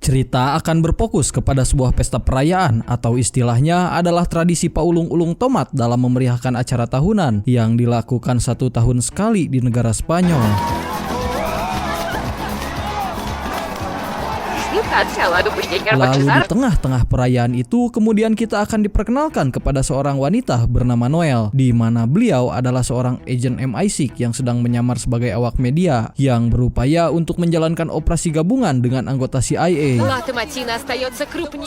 Cerita akan berfokus kepada sebuah pesta perayaan atau istilahnya adalah tradisi paulung-ulung tomat dalam memeriahkan acara tahunan yang dilakukan 1 tahun sekali di negara Spanyol. Lalu di tengah-tengah perayaan itu kemudian kita akan diperkenalkan kepada seorang wanita bernama Noel, di mana beliau adalah seorang agen MI6 yang sedang menyamar sebagai awak media yang berupaya untuk menjalankan operasi gabungan dengan anggota CIA.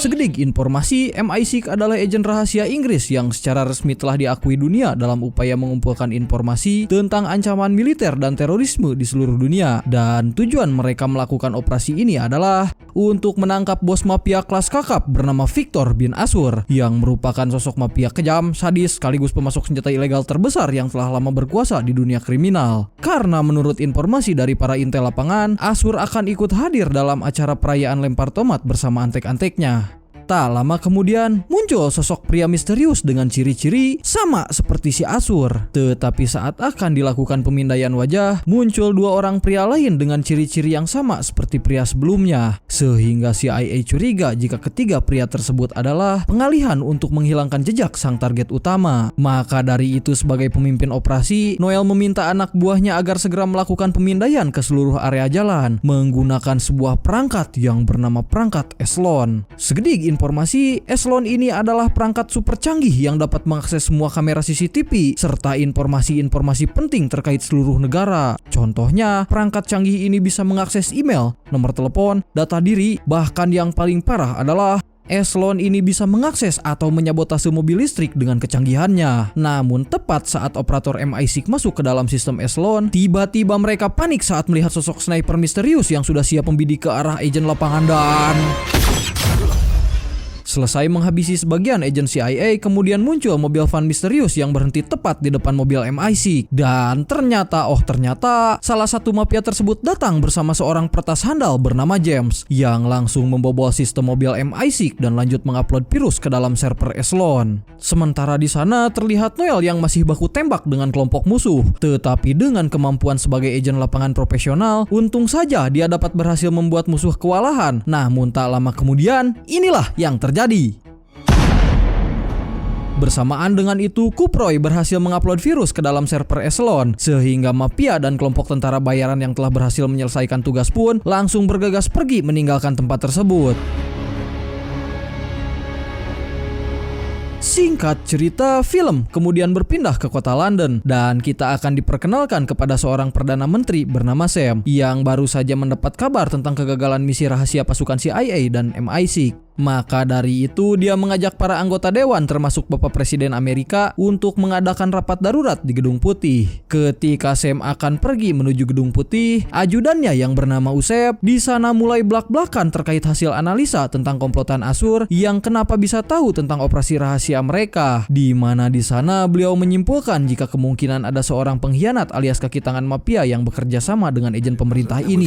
Segedig informasi, MI6 adalah agen rahasia Inggris yang secara resmi telah diakui dunia dalam upaya mengumpulkan informasi tentang ancaman militer dan terorisme di seluruh dunia, dan tujuan mereka melakukan operasi ini adalah untuk menangkap bos mafia kelas kakap bernama Victor bin Asur yang merupakan sosok mafia kejam, sadis, sekaligus pemasok senjata ilegal terbesar yang telah lama berkuasa di dunia kriminal. Karena menurut informasi dari para intel lapangan, Asur akan ikut hadir dalam acara perayaan lempar tomat bersama antek-anteknya. Tak lama kemudian muncul sosok pria misterius dengan ciri-ciri sama seperti si Asur. Tetapi saat akan dilakukan pemindaian wajah, muncul 2 orang pria lain dengan ciri-ciri yang sama seperti pria sebelumnya. Sehingga CIA curiga jika ketiga pria tersebut adalah pengalihan untuk menghilangkan jejak sang target utama. Maka dari itu sebagai pemimpin operasi, Noel meminta anak buahnya agar segera melakukan pemindaian ke seluruh area jalan menggunakan sebuah perangkat yang bernama perangkat Eslon. Segedig informasi, Eslon ini adalah perangkat super canggih yang dapat mengakses semua kamera CCTV serta informasi-informasi penting terkait seluruh negara. Contohnya, perangkat canggih ini bisa mengakses email, nomor telepon, data diri, bahkan yang paling parah adalah Eslon ini bisa mengakses atau menyabotase mobil listrik dengan kecanggihannya. Namun tepat saat operator MI6 masuk ke dalam sistem Eslon, tiba-tiba mereka panik saat melihat sosok sniper misterius yang sudah siap membidik ke arah agen lapangan dan selesai menghabisi sebagian agen CIA, kemudian muncul mobil van misterius yang berhenti tepat di depan mobil MI6. Dan ternyata salah satu mafia tersebut datang bersama seorang peretas handal bernama James yang langsung membobol sistem mobil MI6 dan lanjut mengupload virus ke dalam server Eslon. Sementara di sana terlihat Noel yang masih baku tembak dengan kelompok musuh. Tetapi dengan kemampuan sebagai agen lapangan profesional, untung saja dia dapat berhasil membuat musuh kewalahan. Namun tak lama kemudian, inilah yang terjadi. Bersamaan dengan itu, Kuproy berhasil mengupload virus ke dalam server Eslon, sehingga mafia dan kelompok tentara bayaran yang telah berhasil menyelesaikan tugas pun langsung bergegas pergi meninggalkan tempat tersebut. Singkat cerita, film kemudian berpindah ke kota London dan kita akan diperkenalkan kepada seorang Perdana Menteri bernama Sam yang baru saja mendapat kabar tentang kegagalan misi rahasia pasukan CIA dan MI6. Maka dari itu dia mengajak para anggota dewan termasuk Bapak Presiden Amerika untuk mengadakan rapat darurat di Gedung Putih. Ketika Sam akan pergi menuju Gedung Putih, ajudannya yang bernama Usep di sana mulai blak-blakan terkait hasil analisa tentang komplotan Asur yang kenapa bisa tahu tentang operasi rahasia mereka. Di mana di sana beliau menyimpulkan jika kemungkinan ada seorang pengkhianat alias kaki tangan mafia yang bekerja sama dengan agen pemerintah ini.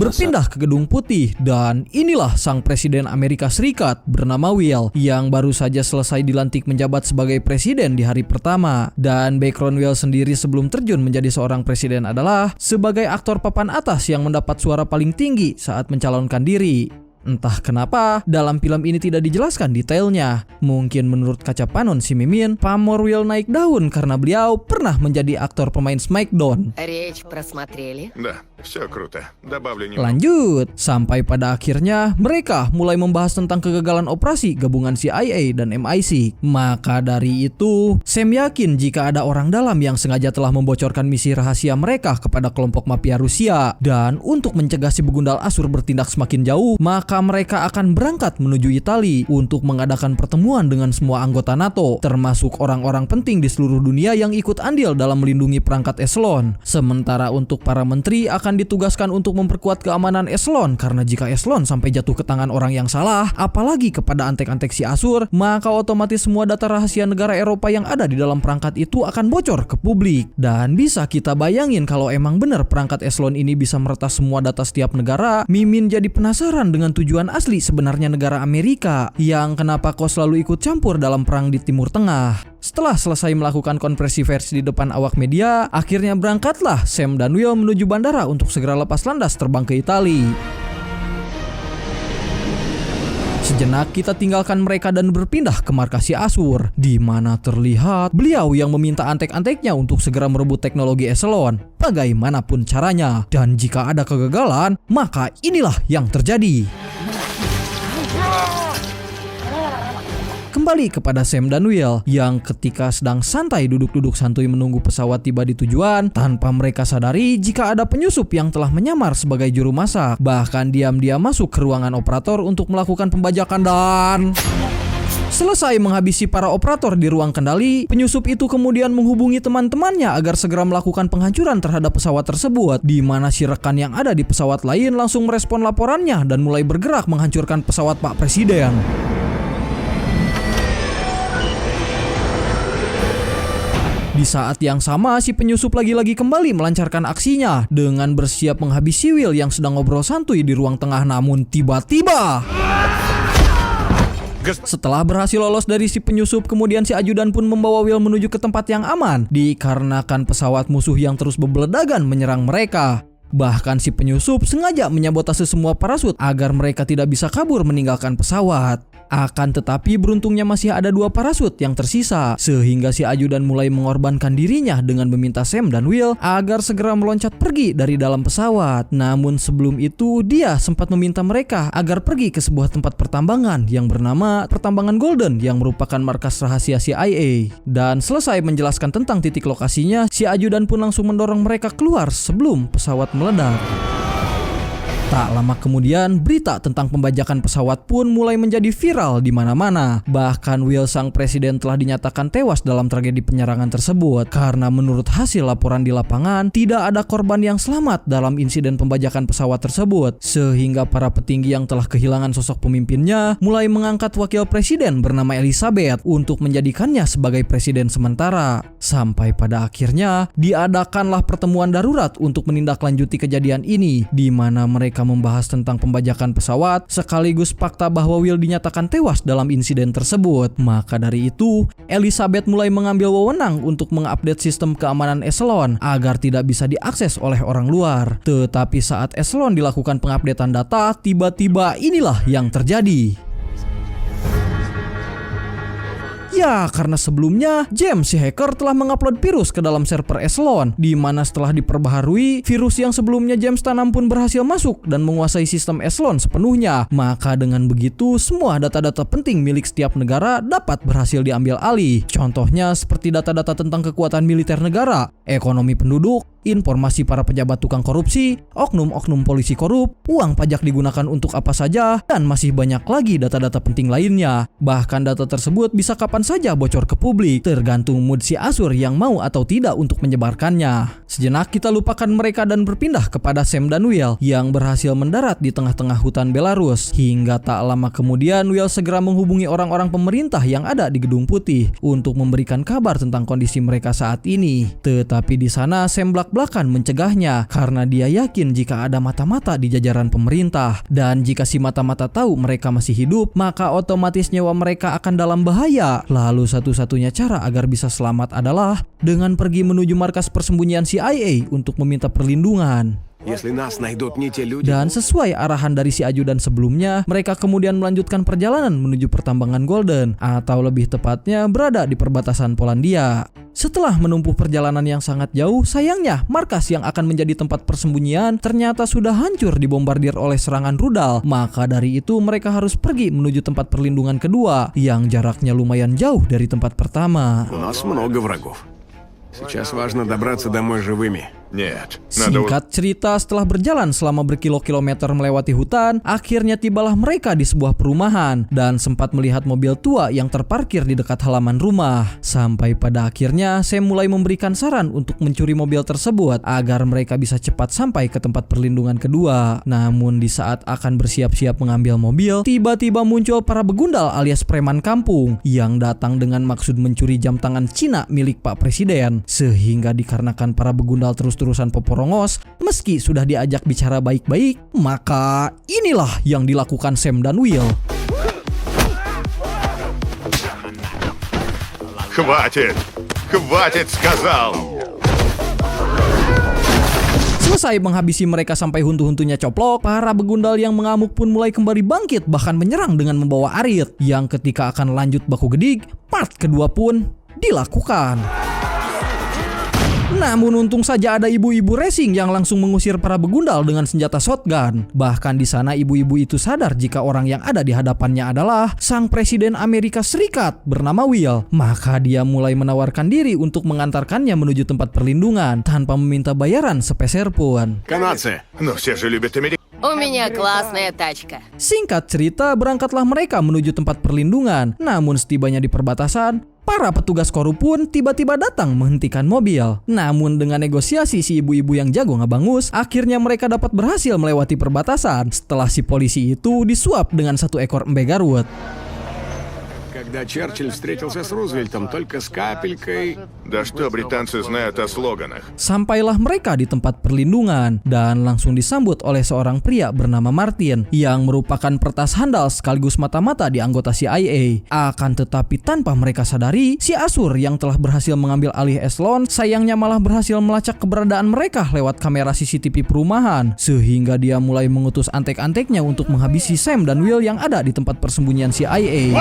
Berpindah ke Gedung Putih dan inilah sang Presiden Amerika Serikat bernama Will yang baru saja selesai dilantik menjabat sebagai presiden di hari pertama. Dan background Will sendiri sebelum terjun menjadi seorang presiden adalah sebagai aktor papan atas yang mendapat suara paling tinggi saat mencalonkan diri. Entah kenapa dalam film ini tidak dijelaskan detailnya. Mungkin menurut kaca panon si Mimin, pamor Will naik daun karena beliau pernah menjadi aktor pemain Smackdown. Lanjut, sampai pada akhirnya mereka mulai membahas tentang kegagalan operasi gabungan CIA dan MI6. Maka dari itu, Sam yakin jika ada orang dalam yang sengaja telah membocorkan misi rahasia mereka kepada kelompok mafia Rusia. Dan untuk mencegah si begundal Asur bertindak semakin jauh, maka mereka akan berangkat menuju Italia untuk mengadakan pertemuan dengan semua anggota NATO, termasuk orang-orang penting di seluruh dunia yang ikut andil dalam melindungi perangkat Eslon. Sementara untuk para menteri akan ditugaskan untuk memperkuat keamanan Eslon, karena jika Eslon sampai jatuh ke tangan orang yang salah, apalagi kepada antek-antek si Asur, maka otomatis semua data rahasia negara Eropa yang ada di dalam perangkat itu akan bocor ke publik. Dan bisa kita bayangin kalau emang benar perangkat Eslon ini bisa meretas semua data setiap negara, Mimin jadi penasaran dengan tujuan asli sebenarnya negara Amerika yang kenapa kok selalu ikut campur dalam perang di Timur Tengah. Setelah selesai melakukan konferensi pers di depan awak media, akhirnya berangkatlah Sam dan Will menuju bandara untuk segera lepas landas terbang ke Italia. Sejenak kita tinggalkan mereka dan berpindah ke markas Si Asur, di mana terlihat beliau yang meminta antek-anteknya untuk segera merebut teknologi Eselon, bagaimanapun caranya. Dan jika ada kegagalan, maka inilah yang terjadi. Kembali kepada Sam dan Will yang ketika sedang santai duduk-duduk santuy menunggu pesawat tiba di tujuan, tanpa mereka sadari jika ada penyusup yang telah menyamar sebagai juru masak, bahkan diam-diam masuk ke ruangan operator untuk melakukan pembajakan dan selesai menghabisi para operator di ruang kendali, penyusup itu kemudian menghubungi teman-temannya agar segera melakukan penghancuran terhadap pesawat tersebut, di mana si rekan yang ada di pesawat lain langsung merespon laporannya dan mulai bergerak menghancurkan pesawat Pak Presiden. Di saat yang sama, si penyusup lagi-lagi kembali melancarkan aksinya dengan bersiap menghabisi Will yang sedang ngobrol santuy di ruang tengah. Namun tiba-tiba setelah berhasil lolos dari si penyusup, kemudian si ajudan pun membawa Will menuju ke tempat yang aman, dikarenakan pesawat musuh yang terus berbeledagan menyerang mereka. Bahkan si penyusup sengaja menyabotase semua parasut agar mereka tidak bisa kabur meninggalkan pesawat. Akan tetapi beruntungnya masih ada 2 parasut yang tersisa, sehingga si ajudan mulai mengorbankan dirinya dengan meminta Sam dan Will agar segera meloncat pergi dari dalam pesawat. Namun sebelum itu dia sempat meminta mereka agar pergi ke sebuah tempat pertambangan yang bernama Pertambangan Golden yang merupakan markas rahasia CIA. Dan selesai menjelaskan tentang titik lokasinya, si ajudan pun langsung mendorong mereka keluar sebelum pesawat meledak. Tak lama kemudian, berita tentang pembajakan pesawat pun mulai menjadi viral di mana-mana. Bahkan Will sang presiden telah dinyatakan tewas dalam tragedi penyerangan tersebut karena menurut hasil laporan di lapangan, tidak ada korban yang selamat dalam insiden pembajakan pesawat tersebut. Sehingga para petinggi yang telah kehilangan sosok pemimpinnya mulai mengangkat wakil presiden bernama Elizabeth untuk menjadikannya sebagai presiden sementara. Sampai pada akhirnya diadakanlah pertemuan darurat untuk menindaklanjuti kejadian ini, di mana mereka membahas tentang pembajakan pesawat sekaligus fakta bahwa Will dinyatakan tewas dalam insiden tersebut. Maka dari itu, Elizabeth mulai mengambil wewenang untuk mengupdate sistem keamanan Eselon agar tidak bisa diakses oleh orang luar. Tetapi saat Eselon dilakukan pengupdatean data, tiba-tiba inilah yang terjadi. Ya, karena sebelumnya James si hacker telah mengupload virus ke dalam server Eselon, di mana setelah diperbaharui, virus yang sebelumnya James tanam pun berhasil masuk dan menguasai sistem Eselon sepenuhnya. Maka dengan begitu, semua data-data penting milik setiap negara dapat berhasil diambil alih. Contohnya seperti data-data tentang kekuatan militer negara, ekonomi penduduk, informasi para pejabat tukang korupsi, oknum-oknum polisi korup, uang pajak digunakan untuk apa saja, dan masih banyak lagi data-data penting lainnya. Bahkan data tersebut bisa kapan saja bocor ke publik, tergantung mood si Asur yang mau atau tidak untuk menyebarkannya. Sejenak kita lupakan mereka dan berpindah kepada Sam dan Will yang berhasil mendarat di tengah-tengah hutan Belarus. Hingga tak lama kemudian Will segera menghubungi orang-orang pemerintah yang ada di Gedung Putih untuk memberikan kabar tentang kondisi mereka saat ini. Tetapi di sana Sam belak-belakan mencegahnya karena dia yakin jika ada mata-mata di jajaran pemerintah, dan jika si mata-mata tahu mereka masih hidup, maka otomatis nyawa mereka akan dalam bahaya. Lalu satu-satunya cara agar bisa selamat adalah dengan pergi menuju markas persembunyian CIA untuk meminta perlindungan. Dan sesuai arahan dari si ajudan sebelumnya, mereka kemudian melanjutkan perjalanan menuju Pertambangan Golden, atau lebih tepatnya berada di perbatasan Polandia. Setelah menempuh perjalanan yang sangat jauh, sayangnya markas yang akan menjadi tempat persembunyian ternyata sudah hancur dibombardir oleh serangan rudal. Maka dari itu mereka harus pergi menuju tempat perlindungan kedua yang jaraknya lumayan jauh dari tempat pertama. Сейчас важно добраться домой живыми. Singkat cerita, setelah berjalan selama berkilo-kilometer melewati hutan, akhirnya tibalah mereka di sebuah perumahan dan sempat melihat mobil tua yang terparkir di dekat halaman rumah. Sampai pada akhirnya Sam mulai memberikan saran untuk mencuri mobil tersebut agar mereka bisa cepat sampai ke tempat perlindungan kedua. Namun di saat akan bersiap-siap mengambil mobil, tiba-tiba muncul para begundal alias preman kampung yang datang dengan maksud mencuri jam tangan Cina milik Pak Presiden. Sehingga dikarenakan para begundal terus-terusan peporongos, meski sudah diajak bicara baik-baik, maka inilah yang dilakukan Sam dan Will. Хватит! Хватит, сказал! Selesai menghabisi mereka sampai huntu-huntunya coplok, para begundal yang mengamuk pun mulai kembali bangkit, bahkan menyerang dengan membawa arit, yang ketika akan lanjut baku gedik, part kedua pun dilakukan. Namun untung saja ada ibu-ibu racing yang langsung mengusir para begundal dengan senjata shotgun. Bahkan di sana ibu-ibu itu sadar jika orang yang ada di hadapannya adalah sang presiden Amerika Serikat bernama Will. Maka dia mulai menawarkan diri untuk mengantarkannya menuju tempat perlindungan tanpa meminta bayaran sepeser pun. Канадцы! Но все же любят американцев. У меня классная тачка. Singkat cerita, berangkatlah mereka menuju tempat perlindungan. Namun setibanya di perbatasan, para petugas korup pun tiba-tiba datang menghentikan mobil. Namun dengan negosiasi si ibu-ibu yang jago ngebangus, akhirnya mereka dapat berhasil melewati perbatasan setelah si polisi itu disuap dengan satu ekor embe Garut. Когда Черчилль встретился с Рузвельтом только с капелькой... Да что британцы знают о слоганах? Sampailah mereka di tempat perlindungan dan langsung disambut oleh seorang pria bernama Martin yang merupakan pertas handal sekaligus mata-mata di anggota CIA. Akan tetapi tanpa mereka sadari, si Asur yang telah berhasil mengambil alih eselon sayangnya malah berhasil melacak keberadaan mereka lewat kamera CCTV perumahan, sehingga dia mulai mengutus antek-anteknya untuk menghabisi Sam dan Will yang ada di tempat persembunyian CIA.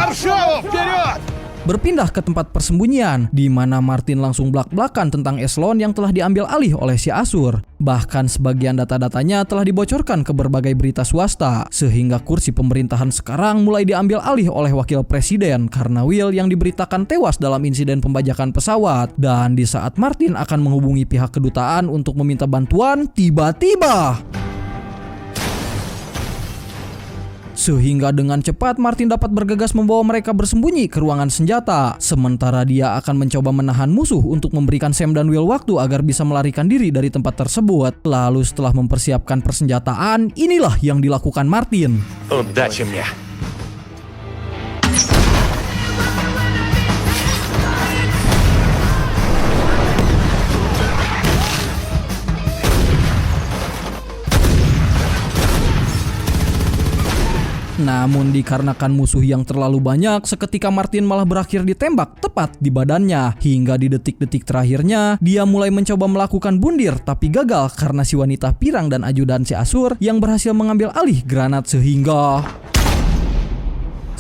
Berpindah ke tempat persembunyian, di mana Martin langsung blak-blakan tentang eselon yang telah diambil alih oleh si Asur. Bahkan sebagian data-datanya telah dibocorkan ke berbagai berita swasta, sehingga kursi pemerintahan sekarang mulai diambil alih oleh wakil presiden karena Will yang diberitakan tewas dalam insiden pembajakan pesawat. Dan di saat Martin akan menghubungi pihak kedutaan untuk meminta bantuan, tiba-tiba sehingga dengan cepat Martin dapat bergegas membawa mereka bersembunyi ke ruangan senjata. Sementara dia akan mencoba menahan musuh untuk memberikan Sam dan Will waktu agar bisa melarikan diri dari tempat tersebut. Lalu setelah mempersiapkan persenjataan, inilah yang dilakukan Martin. Удачи мне. Namun dikarenakan musuh yang terlalu banyak, seketika Martin malah berakhir ditembak tepat di badannya. Hingga di detik-detik terakhirnya, dia mulai mencoba melakukan bundir tapi gagal karena si wanita pirang dan ajudan si Asur yang berhasil mengambil alih granat sehingga...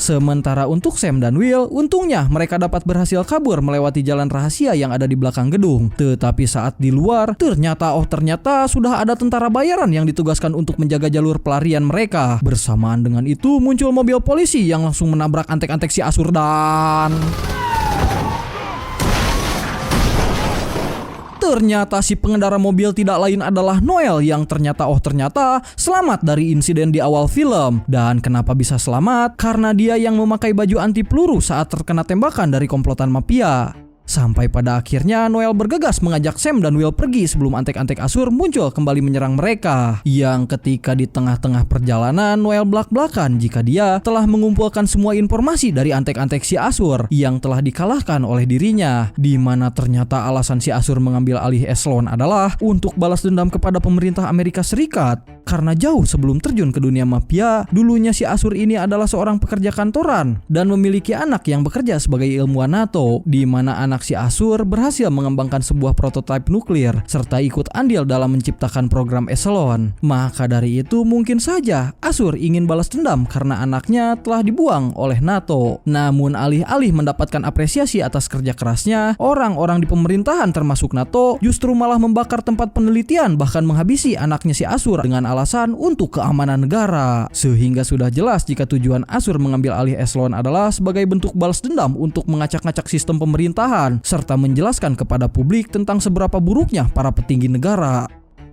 Sementara untuk Sam dan Will, untungnya mereka dapat berhasil kabur melewati jalan rahasia yang ada di belakang gedung. Tetapi saat di luar, ternyata sudah ada tentara bayaran yang ditugaskan untuk menjaga jalur pelarian mereka. Bersamaan dengan itu muncul mobil polisi yang langsung menabrak antek-antek si Asur dan... Ternyata si pengendara mobil tidak lain adalah Noel yang ternyata selamat dari insiden di awal film. Dan kenapa bisa selamat? Karena dia yang memakai baju anti peluru saat terkena tembakan dari komplotan mafia. Sampai pada akhirnya Noel bergegas mengajak Sam dan Will pergi sebelum antek-antek Asur muncul kembali menyerang mereka. Yang ketika di tengah-tengah perjalanan Noel belak-belakan jika dia telah mengumpulkan semua informasi dari antek-antek si Asur yang telah dikalahkan oleh dirinya. Di mana ternyata alasan si Asur mengambil alih eselon adalah untuk balas dendam kepada pemerintah Amerika Serikat. Karena jauh sebelum terjun ke dunia mafia, dulunya si Asur ini adalah seorang pekerja kantoran dan memiliki anak yang bekerja sebagai ilmuwan NATO, di mana anak si Asur berhasil mengembangkan sebuah prototipe nuklir serta ikut andil dalam menciptakan program eselon. Maka dari itu mungkin saja Asur ingin balas dendam karena anaknya telah dibuang oleh NATO. Namun alih-alih mendapatkan apresiasi atas kerja kerasnya, orang-orang di pemerintahan termasuk NATO justru malah membakar tempat penelitian bahkan menghabisi anaknya si Asur dengan alasan untuk keamanan negara. Sehingga sudah jelas jika tujuan Asur mengambil alih eselon adalah sebagai bentuk balas dendam untuk mengacak-ngacak sistem pemerintahan serta menjelaskan kepada publik tentang seberapa buruknya para petinggi negara.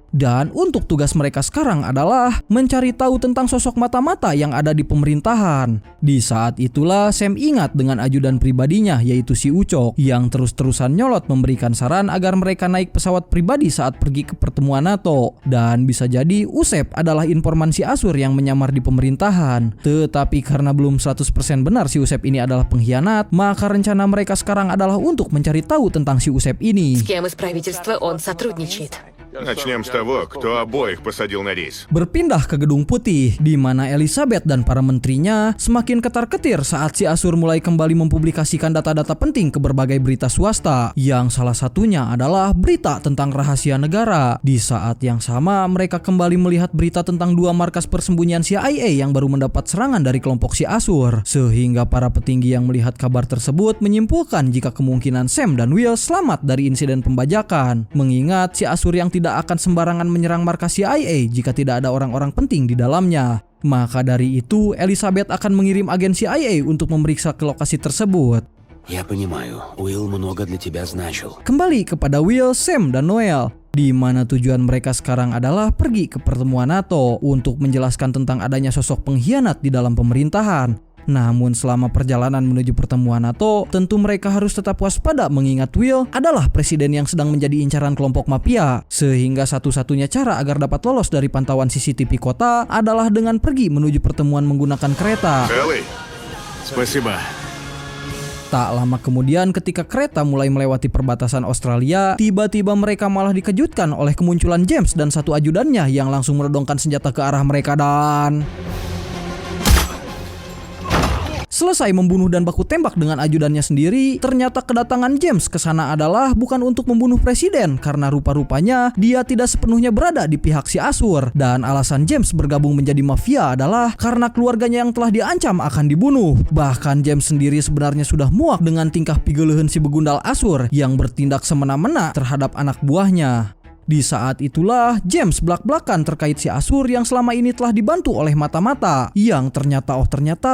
Dan untuk tugas mereka sekarang adalah mencari tahu tentang sosok mata-mata yang ada di pemerintahan. Di saat itulah Sam ingat dengan ajudan pribadinya yaitu si Ucok yang terus-terusan nyolot memberikan saran agar mereka naik pesawat pribadi saat pergi ke pertemuan NATO. Dan bisa jadi Usep adalah informan si Asur yang menyamar di pemerintahan. Tetapi karena belum 100% benar si Usep ini adalah pengkhianat, maka rencana mereka sekarang adalah untuk mencari tahu tentang si Usep ini. С кем из правительства он сотрудничает? Начнем с того, кто обоих посадил на рейс. Berpindah ke Gedung Putih, di mana Elizabeth dan para menterinya semakin ketar-ketir saat si Asur mulai kembali mempublikasikan data-data penting ke berbagai berita swasta, yang salah satunya adalah berita tentang rahasia negara. Di saat yang sama, mereka kembali melihat berita tentang 2 markas persembunyian CIA yang baru mendapat serangan dari kelompok si Asur, sehingga para petinggi yang melihat kabar tersebut menyimpulkan jika kemungkinan Sam dan Will selamat dari insiden pembajakan, mengingat si Asur yang tidak akan sembarangan menyerang markas CIA jika tidak ada orang-orang penting di dalamnya. Maka dari itu, Elizabeth akan mengirim agen CIA untuk memeriksa ke lokasi tersebut. Я понимаю, Уилл много для тебя значил. Kembali kepada Will, Sam, dan Noel, di mana tujuan mereka sekarang adalah pergi ke pertemuan NATO untuk menjelaskan tentang adanya sosok pengkhianat di dalam pemerintahan. Namun selama perjalanan menuju pertemuan NATO, tentu mereka harus tetap waspada mengingat Will adalah presiden yang sedang menjadi incaran kelompok mafia. Sehingga satu-satunya cara agar dapat lolos dari pantauan CCTV kota adalah dengan pergi menuju pertemuan menggunakan kereta. Целый? Спасибо. Tak lama kemudian ketika kereta mulai melewati perbatasan Australia, tiba-tiba mereka malah dikejutkan oleh kemunculan James dan satu ajudannya yang langsung menodongkan senjata ke arah mereka dan selesai membunuh dan baku tembak dengan ajudannya sendiri. Ternyata kedatangan James ke sana adalah bukan untuk membunuh presiden, karena rupa-rupanya dia tidak sepenuhnya berada di pihak si Asur. Dan alasan James bergabung menjadi mafia adalah karena keluarganya yang telah diancam akan dibunuh. Bahkan James sendiri sebenarnya sudah muak dengan tingkah pigeleun si begundal Asur yang bertindak semena-mena terhadap anak buahnya. Di saat itulah James belak-belakan terkait si Asur yang selama ini telah dibantu oleh mata-mata yang ternyata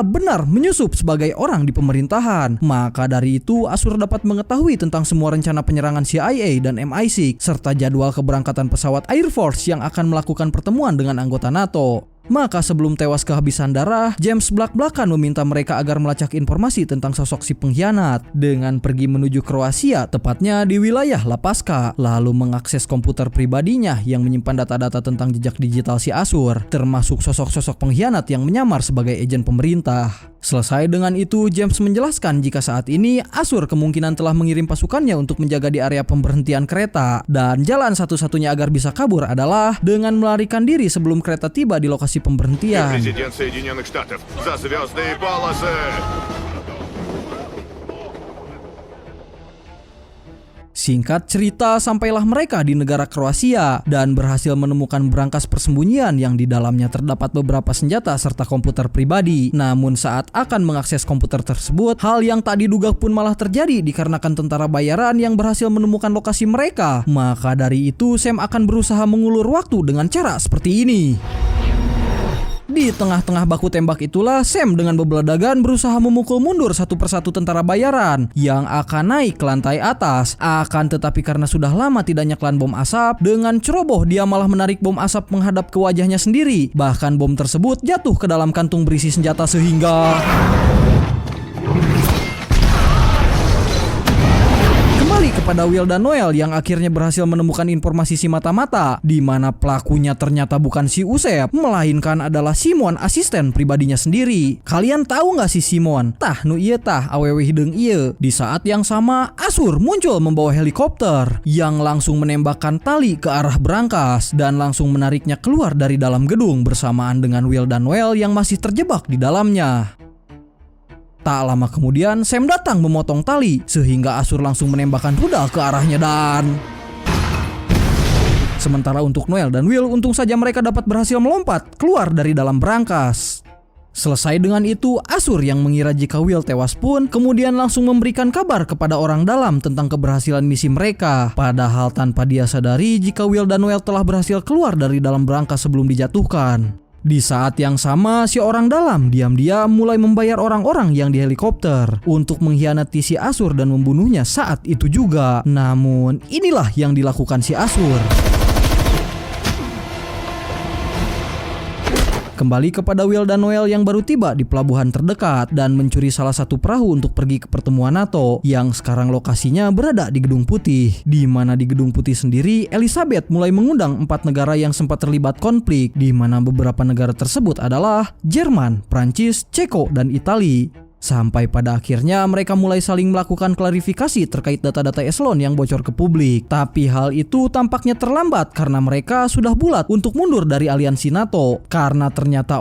benar menyusup sebagai orang di pemerintahan. Maka dari itu Asur dapat mengetahui tentang semua rencana penyerangan CIA dan MI6 serta jadwal keberangkatan pesawat Air Force yang akan melakukan pertemuan dengan anggota NATO. Maka sebelum tewas kehabisan darah, James belak-belakan meminta mereka agar melacak informasi tentang sosok si pengkhianat dengan pergi menuju Kroasia, tepatnya di wilayah Lapaska, lalu mengakses komputer pribadinya yang menyimpan data-data tentang jejak digital si Asur, termasuk sosok-sosok pengkhianat yang menyamar sebagai agen pemerintah. Selesai dengan itu, James menjelaskan jika saat ini Asur kemungkinan telah mengirim pasukannya untuk menjaga di area pemberhentian kereta, dan jalan satu-satunya agar bisa kabur adalah dengan melarikan diri sebelum kereta tiba di lokasi pemberhentian. Президент Соединенных Штатов. За звездные полосы! Singkat cerita, sampailah mereka di negara Kroasia dan berhasil menemukan berangkas persembunyian yang di dalamnya terdapat beberapa senjata serta komputer pribadi. Namun saat akan mengakses komputer tersebut, hal yang tak diduga pun malah terjadi dikarenakan tentara bayaran yang berhasil menemukan lokasi mereka. Maka dari itu, Sam akan berusaha mengulur waktu dengan cara seperti ini. Di tengah-tengah baku tembak itulah Sam dengan bebeladagan berusaha memukul mundur satu persatu tentara bayaran yang akan naik ke lantai atas. Akan tetapi karena sudah lama tidak nyeklan bom asap, dengan ceroboh dia malah menarik bom asap menghadap ke wajahnya sendiri. Bahkan bom tersebut jatuh ke dalam kantung berisi senjata sehingga kepada Will dan Noel yang akhirnya berhasil menemukan informasi si mata-mata, di mana pelakunya ternyata bukan si Usep, melainkan adalah Simon, asisten pribadinya sendiri. Kalian tahu nggak si Simon? Tah nu ieu tah awewe hideung ieu. Di saat yang sama, Asur muncul membawa helikopter yang langsung menembakkan tali ke arah berangkas dan langsung menariknya keluar dari dalam gedung bersamaan dengan Will dan Noel yang masih terjebak di dalamnya. Tak lama kemudian, Sam datang memotong tali, sehingga Asur langsung menembakkan rudal ke arahnya dan sementara untuk Noel dan Will, untung saja mereka dapat berhasil melompat keluar dari dalam berangkas. Selesai dengan itu, Asur yang mengira jika Will tewas pun kemudian langsung memberikan kabar kepada orang dalam tentang keberhasilan misi mereka. Padahal tanpa dia sadari jika Will dan Noel telah berhasil keluar dari dalam berangkas sebelum dijatuhkan. Di saat yang sama, si orang dalam diam-diam mulai membayar orang-orang yang di helikopter untuk mengkhianati si Asur dan membunuhnya saat itu juga. Namun, inilah yang dilakukan si Asur. Kembali kepada Will dan Noel yang baru tiba di pelabuhan terdekat dan mencuri salah satu perahu untuk pergi ke pertemuan NATO yang sekarang lokasinya berada di Gedung Putih. Di mana di Gedung Putih sendiri, Elizabeth mulai mengundang 4 negara yang sempat terlibat konflik, di mana beberapa negara tersebut adalah Jerman, Prancis, Ceko, dan Italia. Sampai pada akhirnya mereka mulai saling melakukan klarifikasi terkait data-data eselon yang bocor ke publik. Tapi hal itu tampaknya terlambat karena mereka sudah bulat untuk mundur dari aliansi NATO. Karena ternyata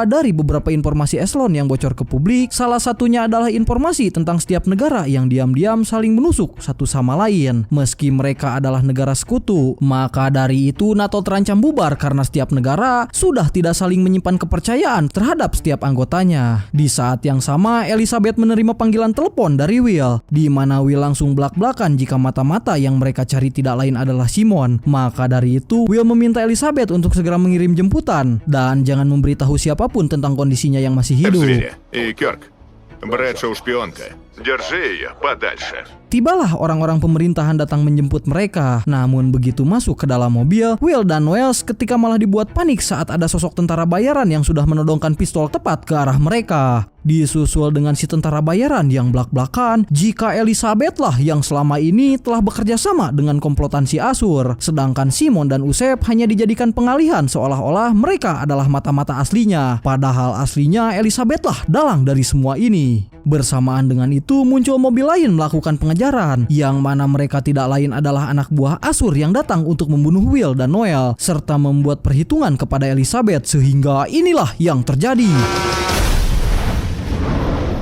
dari beberapa informasi eselon yang bocor ke publik, salah satunya adalah informasi tentang setiap negara yang diam-diam saling menusuk satu sama lain. Meski mereka adalah negara sekutu, maka dari itu NATO terancam bubar karena setiap negara sudah tidak saling menyimpan kepercayaan terhadap setiap anggotanya. Di saat yang sama, Elizabeth menerima panggilan telepon dari Will, di mana Will langsung belak-belakan jika mata-mata yang mereka cari tidak lain adalah Simon. Maka dari itu, Will meminta Elizabeth untuk segera mengirim jemputan dan jangan memberitahu siapapun tentang kondisinya yang masih hidup. И Кёрк. Брэдшоу шпионка. Держи ее подальше. Tibalah orang-orang pemerintahan datang menjemput mereka. Namun begitu masuk ke dalam mobil, Will dan Noel ketika malah dibuat panik saat ada sosok tentara bayaran yang sudah menodongkan pistol tepat ke arah mereka. Disusul dengan si tentara bayaran yang belak-belakan jika Elizabeth lah yang selama ini telah bekerja sama dengan komplotan si Asur. Sedangkan Simon dan Usep hanya dijadikan pengalihan seolah-olah mereka adalah mata-mata aslinya. Padahal aslinya Elizabeth lah dalang dari semua ini. Bersamaan dengan itu muncul mobil lain melakukan pengejaran, yang mana mereka tidak lain adalah anak buah Asur yang datang untuk membunuh Will dan Noel serta membuat perhitungan kepada Elizabeth, sehingga inilah yang terjadi.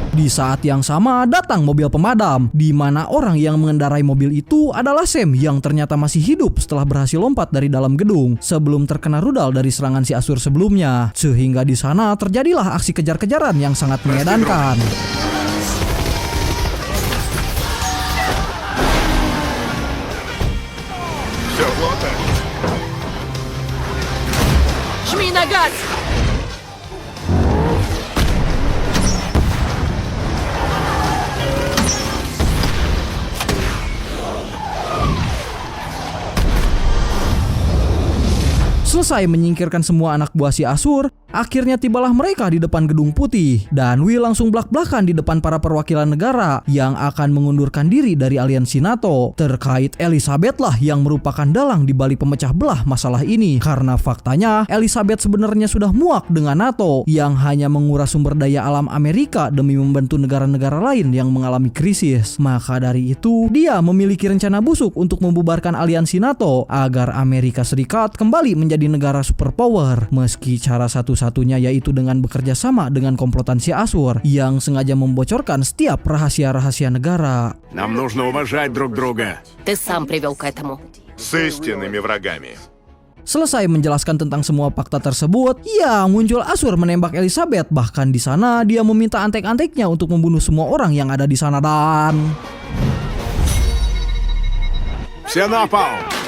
Di saat yang sama datang mobil pemadam, di mana orang yang mengendarai mobil itu adalah Sam yang ternyata masih hidup setelah berhasil lompat dari dalam gedung sebelum terkena rudal dari serangan si Asur sebelumnya. Sehingga di sana terjadilah aksi kejar-kejaran yang sangat mengedankan. Все плохо? Жми на газ! Selesai menyingkirkan semua anak buah si Asur, akhirnya tibalah mereka di depan gedung putih. Dan Will langsung blak-blakan di depan para perwakilan negara yang akan mengundurkan diri dari aliansi NATO. Terkait Elizabeth lah yang merupakan dalang di balik pemecah belah masalah ini. Karena faktanya Elizabeth sebenarnya sudah muak dengan NATO yang hanya menguras sumber daya alam Amerika demi membantu negara-negara lain yang mengalami krisis. Maka dari itu, dia memiliki rencana busuk untuk membubarkan aliansi NATO agar Amerika Serikat kembali menjadi negara superpower. Meski cara satu-satunya yaitu dengan bekerja sama dengan komplotan si Asur yang sengaja membocorkan setiap rahasia-rahasia negara. Нам нужно уважать друг друга. Ты сам привел к этому. С истинными врагами. Selesai menjelaskan tentang semua fakta tersebut, ya muncul Asur menembak Elizabeth. Bahkan di sana dia meminta antek-anteknya untuk membunuh semua orang yang ada di sana dan Все на пол!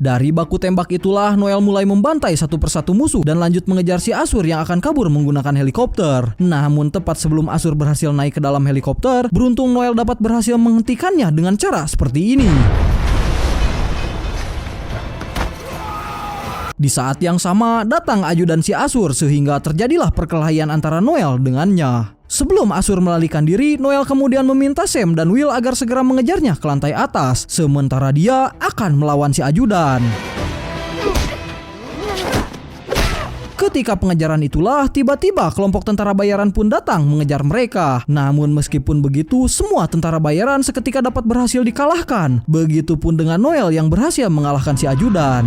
dari baku tembak itulah Noel mulai membantai satu persatu musuh dan lanjut mengejar si Asur yang akan kabur menggunakan helikopter. Namun tepat sebelum Asur berhasil naik ke dalam helikopter, beruntung Noel dapat berhasil menghentikannya dengan cara seperti ini. Di saat yang sama datang ajudan si Asur sehingga terjadilah perkelahian antara Noel dengannya. Sebelum Asur melarikan diri, Noel kemudian meminta Sam dan Will agar segera mengejarnya ke lantai atas, sementara dia akan melawan si ajudan. Ketika pengejaran itulah, tiba-tiba kelompok tentara bayaran pun datang mengejar mereka. Namun meskipun begitu, semua tentara bayaran seketika dapat berhasil dikalahkan. Begitupun dengan Noel yang berhasil mengalahkan si ajudan.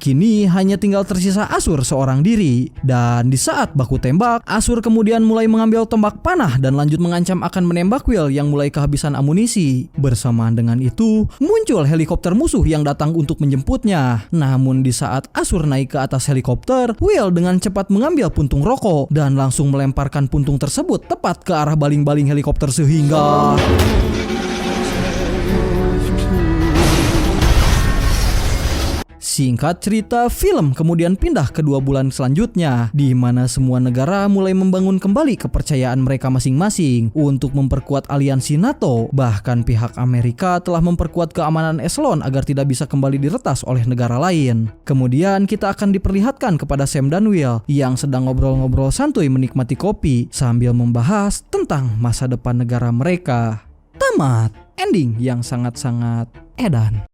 Kini hanya tinggal tersisa Asur seorang diri. Dan di saat baku tembak, Asur kemudian mulai mengambil tombak panah dan lanjut mengancam akan menembak Will yang mulai kehabisan amunisi. Bersamaan dengan itu, muncul helikopter musuh yang datang untuk menjemputnya. Namun di saat Asur naik ke atas helikopter, Will dengan cepat mengambil puntung rokok dan langsung melemparkan puntung tersebut tepat ke arah baling-baling helikopter sehingga singkat cerita, film kemudian pindah ke 2 bulan selanjutnya, di mana semua negara mulai membangun kembali kepercayaan mereka masing-masing untuk memperkuat aliansi NATO. Bahkan pihak Amerika telah memperkuat keamanan eselon agar tidak bisa kembali diretas oleh negara lain. Kemudian kita akan diperlihatkan kepada Sam dan Will yang sedang ngobrol-ngobrol santuy menikmati kopi sambil membahas tentang masa depan negara mereka. Tamat. Ending yang sangat-sangat edan.